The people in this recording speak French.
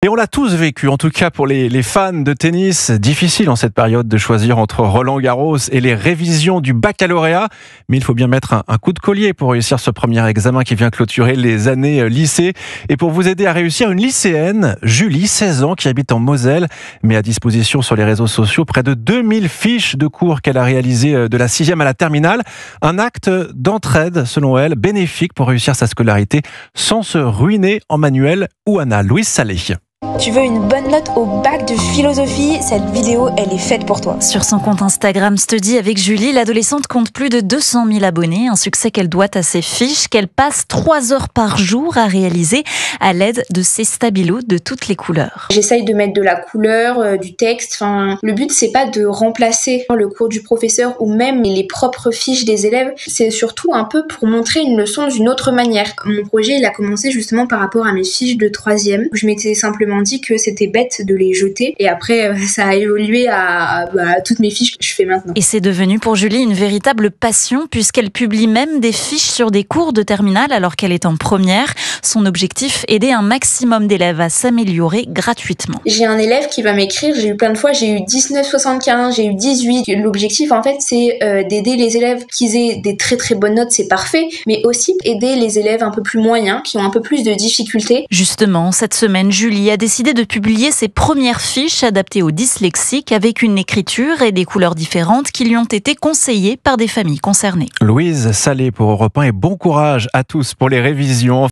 Et on l'a tous vécu, en tout cas pour les fans de tennis. Difficile en cette période de choisir entre Roland-Garros et les révisions du baccalauréat. Mais il faut bien mettre un coup de collier pour réussir ce premier examen qui vient clôturer les années lycée. Et pour vous aider à réussir, une lycéenne, Julie, 16 ans, qui habite en Moselle, met à disposition sur les réseaux sociaux près de 2000 fiches de cours qu'elle a réalisées de la 6e à la terminale. Un acte d'entraide, selon elle, bénéfique pour réussir sa scolarité sans se ruiner en manuel ou anal. Louise Salé. Tu veux une bonne note au bac de philosophie? Cette vidéo, elle est faite pour toi. Sur son compte Instagram Study avec Julie, l'adolescente compte plus de 200 000 abonnés, un succès qu'elle doit à ses fiches qu'elle passe 3 heures par jour à réaliser à l'aide de ses stabilos de toutes les couleurs. J'essaye de mettre de la couleur, du texte. Le but, c'est pas de remplacer le cours du professeur ou même les propres fiches des élèves. C'est surtout un peu pour montrer une leçon d'une autre manière. Mon projet, il a commencé justement par rapport à mes fiches de 3e. Je m'étais simplement dit que c'était bête de les jeter et après ça a évolué à toutes mes fiches que je fais maintenant. Et c'est devenu pour Julie une véritable passion puisqu'elle publie même des fiches sur des cours de terminale alors qu'elle est en première. Son objectif, aider un maximum d'élèves à s'améliorer gratuitement. J'ai un élève qui va m'écrire, j'ai eu plein de fois, j'ai eu 19,75, j'ai eu 18. L'objectif en fait c'est d'aider les élèves qui aient des très très bonnes notes, c'est parfait, mais aussi aider les élèves un peu plus moyens, qui ont un peu plus de difficultés. Justement, cette semaine, Julie a décidé de publier ses premières fiches adaptées aux dyslexiques avec une écriture et des couleurs différentes qui lui ont été conseillées par des familles concernées. Louise Salé pour Europe 1 et bon courage à tous pour les révisions.